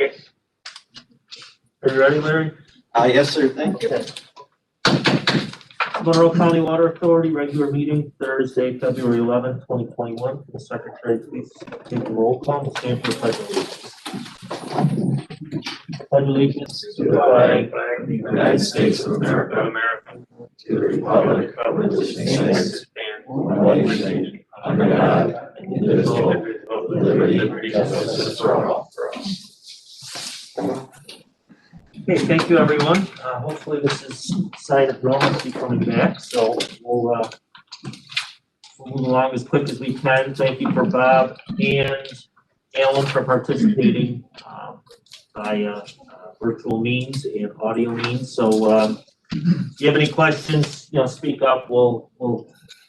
Okay. Are you ready, Larry? Yes, sir. Thank you. Okay. Monroe County Water Authority, regular meeting Thursday, February 11th, 2021. The secretary, please take the roll call and stand for the pledge of allegiance. Pledge allegiance to the flag of the United States of America, to the republic for which it stands, one nation, under God, indivisible, with liberty and justice for all. Okay, thank you, everyone. Hopefully this is a sign of normalcy coming back, so we'll move along as quick as we can. Thank you for Bob and Alan for participating by virtual means and audio means. So if you have any questions, speak up. We'll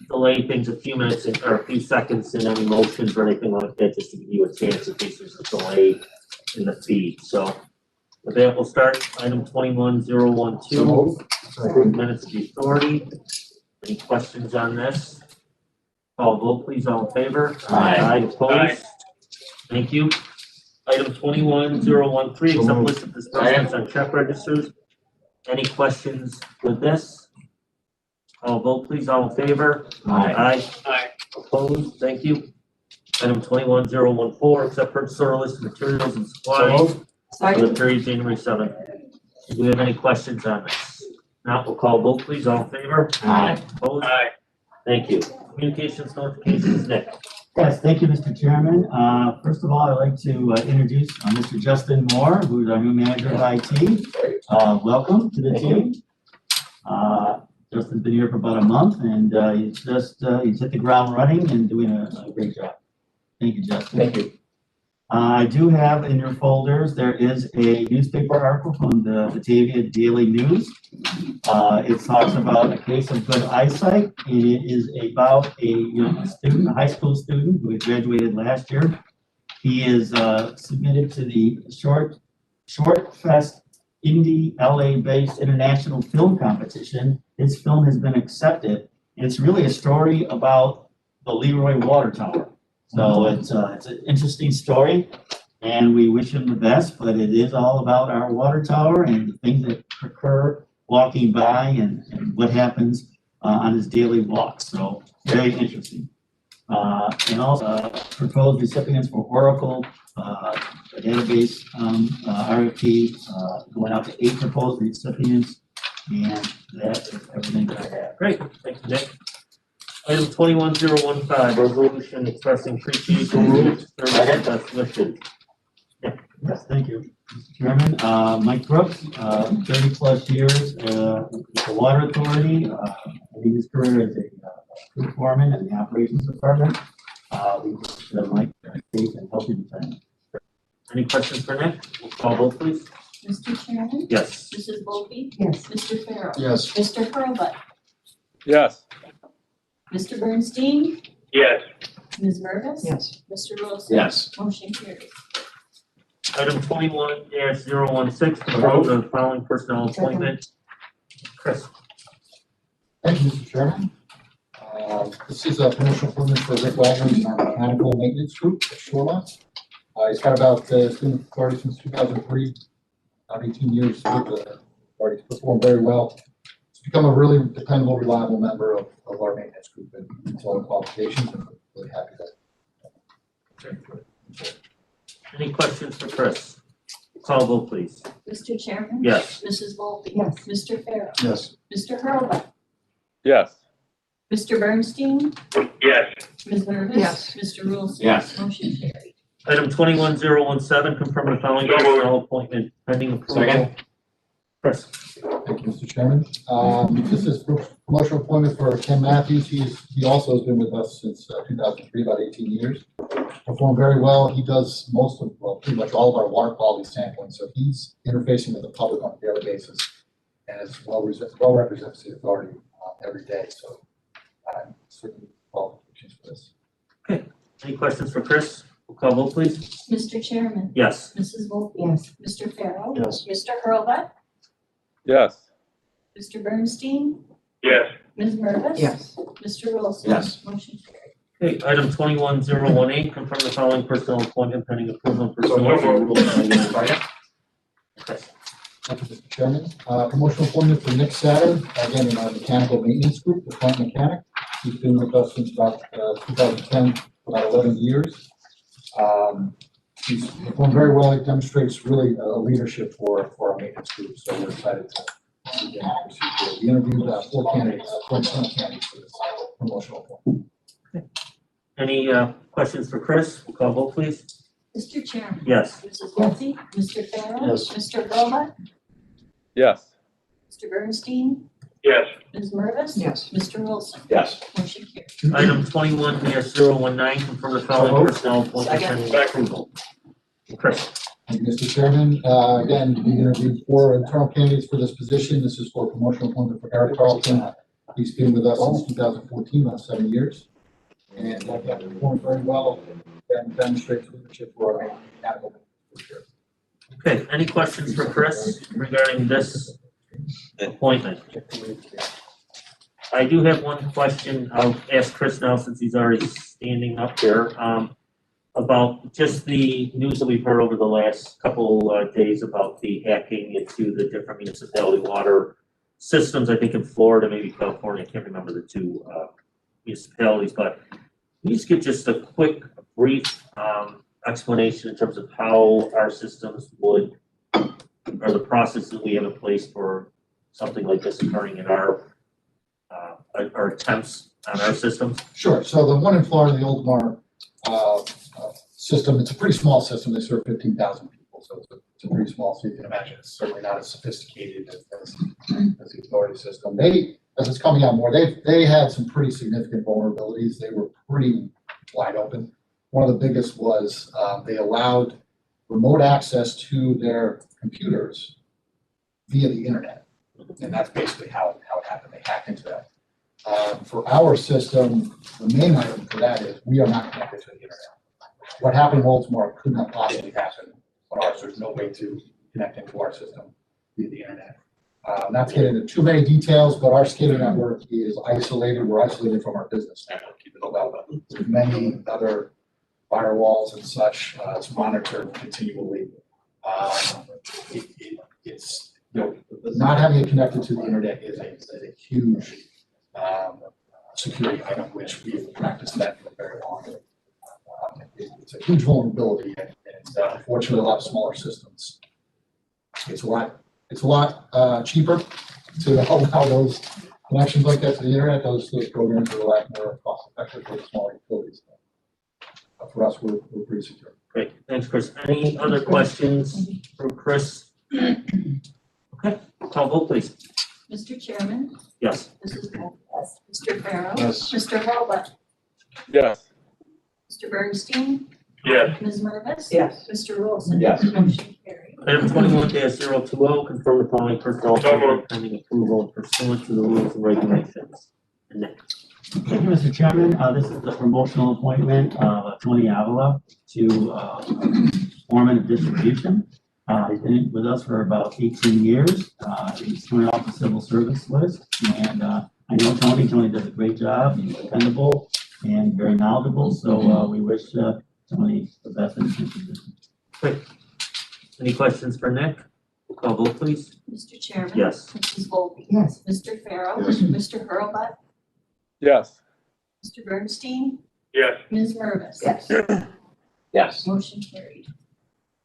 delay things a few minutes or a few seconds in any motions or anything like that, just to give you a chance in case there's a delay in the feed. So with that, we'll start item 21012, minutes of the authority. Any questions on this? Call vote, please. All in favor? Aye. Opposed? Aye. Thank you. Item 21013, accept list of disbursements on check registers. Any questions with this? Call vote, please. All in favor? Aye. Aye. Opposed? Thank you. Item 21014, accept purchase order list of materials and supplies. For the period January 7th. Do we have any questions on this? Now we'll call vote, please. All in favor? Aye. Opposed? Aye. Thank you. Communications notifications, Nick. Yes, thank you, Mr. Chairman. First of all, I'd like to introduce Mr. Justin Moore, who's our new manager of IT. Welcome to the team. Justin's been here for about a month, and he's hit the ground running and doing a great job. Thank you, Justin. Thank you. I do have in your folders, there is a newspaper article from the Batavia Daily News. It talks about a case of good eyesight, and it is about a student, a high school student who had graduated last year. He is submitted to the Short Fest Indie LA-based international film competition. His film has been accepted, and it's really a story about the Leroy Water Tower. So it's an interesting story, and we wish him the best, but it is all about our water tower and the things that occur walking by and what happens on his daily walks. So very interesting. And also proposed recipients for Oracle, a database RFP, going out to 8 proposed recipients, and that is everything that I have. Great. Thank you, Nick. Item 21015, resolution expressing appreciation rules for best wishes. Yeah. Yes, thank you, Mr. Chairman. Mike Brooks, 30 plus years with the Water Authority. I think his career as a crew foreman in the operations department. We wish Mike a safe and healthy retirement. Any questions for Nick? We'll call vote, please. Mr. Chairman? Yes. Mrs. Volpe? Yes. Mr. Farrell? Yes. Mr. Hurlbut? Yes. Mr. Bernstein? Yes. Ms. Mervis? Yes. Mr. Wilson? Yes. Motion carries. Item 21-016, propose the following personnel appointment. Chris. Thank you, Mr. Chairman. This is a promotional appointment for Rick Wagner in our mechanical maintenance group at Shoreline. He's got about been with the authority since 2003, about 18 years with the authority. He's performed very well. He's become a really dependable, reliable member of our maintenance group and meets all the qualifications, and we're really happy that. Any questions for Chris? Call vote, please. Mr. Chairman? Yes. Mrs. Volpe? Yes. Mr. Farrell? Yes. Mr. Hurlbut? Yes. Mr. Bernstein? Yes. Ms. Mervis? Yes. Mr. Wilson? Yes. Motion carries. Item 21017, confirm the following personnel appointment pending approval. Second. Chris. Thank you, Mr. Chairman. This is promotional appointment for Ken Matthews. He also has been with us since 2003, about 18 years. Performed very well. He does pretty much all of our water quality sampling. So he's interfacing with the public on a daily basis and is well represents the authority every day. So I'm certainly qualifications for this. Okay. Any questions for Chris? We'll call vote, please. Mr. Chairman? Yes. Mrs. Volpe? Yes. Mr. Farrell? Yes. Mr. Hurlbut? Yes. Mr. Bernstein? Yes. Ms. Mervis? Yes. Mr. Wilson? Yes. Motion carries. Okay, item 21018, confirm the following personnel appointment pending approval of personnel. Thank you, Mr. Chairman. Promotional appointment for Nick Satter, again, in our mechanical maintenance group, the plant mechanic. He's been with us since about 2010, for about 11 years. He's performed very well. He demonstrates really a leadership for our maintenance group, so we're excited to again, proceed. We interviewed 4 candidates, 4 internal candidates for this promotional appointment. Any questions for Chris? Call vote, please. Mr. Chairman. Yes. Mrs. Wiltie. Mr. Farrell. Yes. Mr. Hurlbut. Yes. Mr. Bernstein. Yes. Ms. Mervis. Yes. Mr. Wilson. Yes. Motion carried. Item 21-019, confirm the following personnel appointments pending approval. Chris. Thank you, Mr. Chairman. Again, we interviewed 4 internal candidates for this position. This is for promotional appointment for Eric Carlton. He's been with us since 2014, about 7 years. And performed very well and demonstrates leadership for our mechanical. Okay, any questions for Chris regarding this appointment? I do have one question. I'll ask Chris now since he's already standing up there, about just the news that we've heard over the last couple days about the hacking into the different municipality water systems, I think in Florida, maybe California, I can't remember the 2 municipalities, but can you just give just a quick, brief explanation in terms of how our systems would, or the processes we have in place for something like this occurring in our attempts on our systems? Sure. So the one in Florida, the Oldmar system, it's a pretty small system. They serve 15,000 people, so it's a pretty small. So you can imagine it's certainly not as sophisticated as the authority system. As it's coming out more, they had some pretty significant vulnerabilities. They were pretty wide open. One of the biggest was they allowed remote access to their computers via the internet, and that's basically how it happened. They hacked into that. For our system, the main item for that is we are not connected to the internet. What happened in Baltimore could not possibly happen on ours. There's no way to connect into our system via the internet. Not to get into too many details, but our SCADA network is isolated. We're isolated from our business network, even though there's many other firewalls and such. It's monitored continually. It's not having it connected to the internet is a huge security item, which we've practiced that for very long. It's a huge vulnerability, and unfortunately, a lot of smaller systems. It's a lot cheaper to allow those connections like that to the internet. Those programs are a lot more cost effective for the smaller utilities. For us, we're pretty secure. Great, thanks, Chris. Any other questions for Chris? Okay, call vote, please. Mr. Chairman. Yes. Mrs. Wiltie. Yes. Mr. Farrell. Yes. Mr. Hurlbut. Yes. Mr. Bernstein. Yes. Ms. Mervis. Yes. Mr. Wilson. Yes. Motion carried. Item 21-020, confirm the following personnel appointment pending approval pursuant to the rules and regulations. And Nick. Thank you, Mr. Chairman. This is the promotional appointment of Tony Avila to foreman of distribution. He's been with us for about 18 years. He's coming off the civil service list, and I know Tony. Tony does a great job. He's dependable and very knowledgeable, so we wish Tony the best in his position. Great. Any questions for Nick? Call vote, please. Mr. Chairman. Yes. Mrs. Volpe. Yes. Mr. Farrell. Yes. Mr. Hurlbut. Yes. Mr. Bernstein. Yes. Ms. Mervis. Yes. Yes. Motion carried.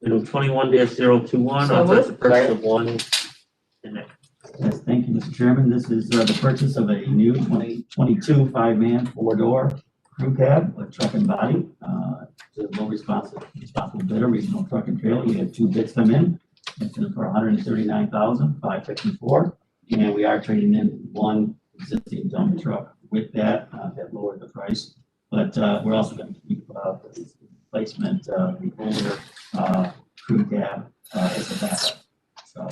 Item 21-021, So authorize the moved. purchase of one. And Nick. Yes, thank you, Mr. Chairman. This is the purchase of a new 2022 5-man 4-door crew cab with truck and body. It's a low responsible bidder, regional truck and trailer. We had 2 bids come in. It's in for $139,554, and we are trading in one existing dump truck with that. That lowered the price, but we're also going to keep the replacement the older crew cab as a backup. So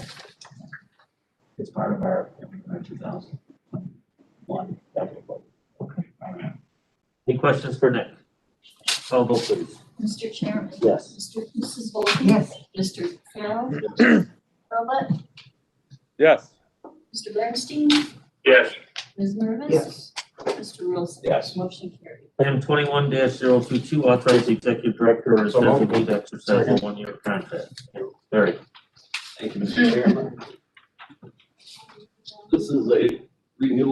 it's part of our 2021 budget. Okay. Any questions for Nick? Call vote, please. Mr. Chairman. Yes. Mrs. Volpe. Yes. Mr. Farrell. Hurlbut. Yes. Mr. Bernstein. Yes. Ms. Mervis. Yes. Mr. Wilson. Yes. Motion carried. Item 21-022, authorize the executive director or So moved. designate to exercise a 1-year contract. Barry. Thank you, Mr. Chairman.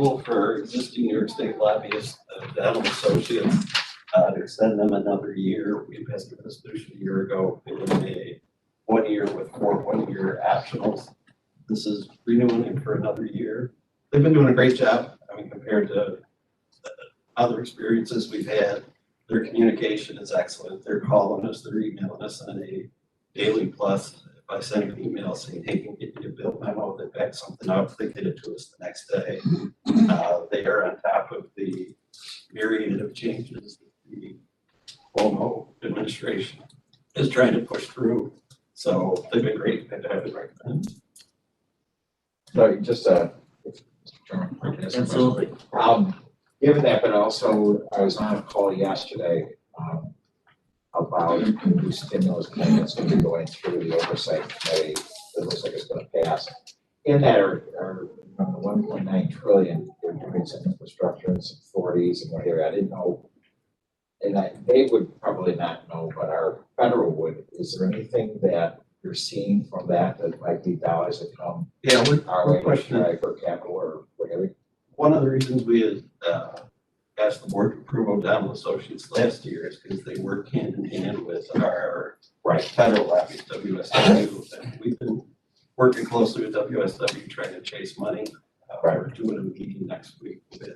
approval for existing New York State lobbyists, Dental Associates, to extend them another year. We passed a resolution a year ago, giving them a 1 year with 4 1-year optionals. This is renewing it for another year. They've been doing a great job. I mean, compared to other experiences we've had, their communication is excellent. They're calling us, they're emailing us on a daily plus. If I send an email saying, hey, can get you a bill memo, they back something up, they get it to us the next day. They are on top of the myriad of changes that the Monroe administration is trying to push through. So they've been great, and I would recommend. So just, Mr. Chairman, I can ask a question? Absolutely. Given that, but also I was on a call yesterday, about a new stimulus plan that's gonna be going through the oversight committee. It looks like it's gonna pass. In that are from the 1.9 trillion, they're doing some infrastructure and some 40s and whatever. I didn't know. And they would probably not know, but our federal would. Is there anything that you're seeing from that might be dollars that come Yeah, our we're way to questioning. try for capital or whatever? One of the reasons we had asked the board to approve O'Donnell Associates last year is because they work hand in hand with our federal lobby, WSW. And we've been working closely with WSW trying to chase money. We're doing a meeting next week with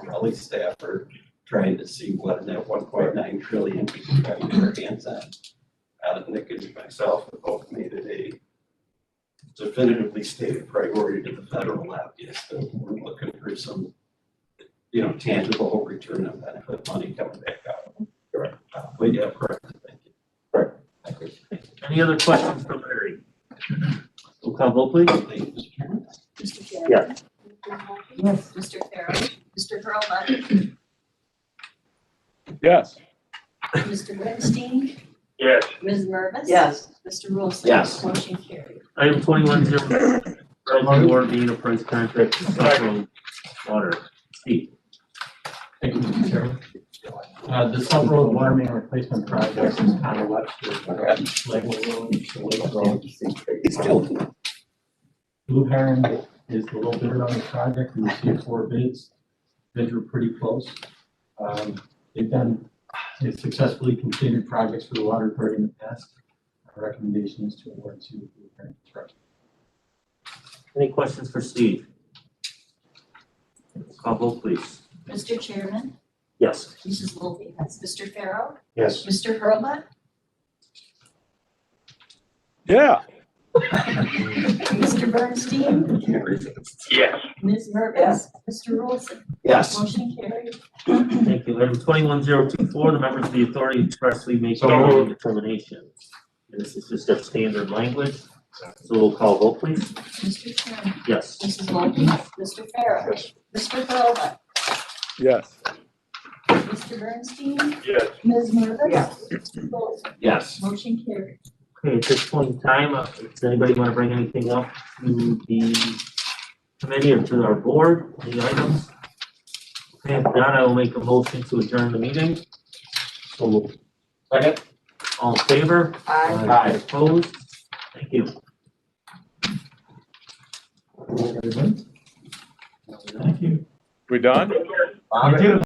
Raleigh's staff are trying to see what in that 1.9 trillion we can try to get our hands on. Nick and myself have both made it a definitively stated priority to the federal lobbyists. So we're looking for some, tangible return on benefit money coming back out. Correct. But yeah, correct. Thank you. Correct. Thank you. Any other questions for Larry? Roll call vote, please. Thank you, Mr. Chairman. Mr. Chairman. Yes. Mr. Mackey. Mr. Farrell. Mr. Hurlbut. Yes. Mr. Bernstein. Yes. Ms. Mervis. Yes. Mr. Wilson. Yes. Motion carried. Item 21-0, Rising Water Being a price contract for Monroe water. Steve. Thank you, Mr. Chairman. The Sub Road Water Main Replacement Project is kind of Webster, Lake Road, Lake Road. Blue Heron is the low bidder on the project. We received 4 bids. Bids were pretty close. They've successfully completed projects for the water authority in the past. Our recommendation is to award to Blue Heron Construction. Any questions for Steve? Call vote, please. Mr. Chairman. Yes. Mrs. Volpe. Mr. Farrell. Yes. Mr. Hurlbut. Yeah. Mr. Bernstein. Yes. Ms. Mervis. Yes. Mr. Wilson. Yes. Motion carried. Thank you. Item 21-024, the members of the authority expressly make So no moved. determination. This is just their standard language. So we'll call vote, please. Mr. Chairman. Yes. Mrs. Volpe. Mr. Farrell. Yes. Mr. Hurlbut. Yes. Mr. Bernstein. Yes. Ms. Mervis. Yes. Mr. Wilson. Yes. Motion carried. Okay, at this point in time, does anybody want to bring anything up to the committee or to our board, any items? Okay, if not, I will make a motion to adjourn the meeting. So moved. Second. All in favor? Aye. Aye. Opposed? Thank you. Thank you. We done? Bob? You too.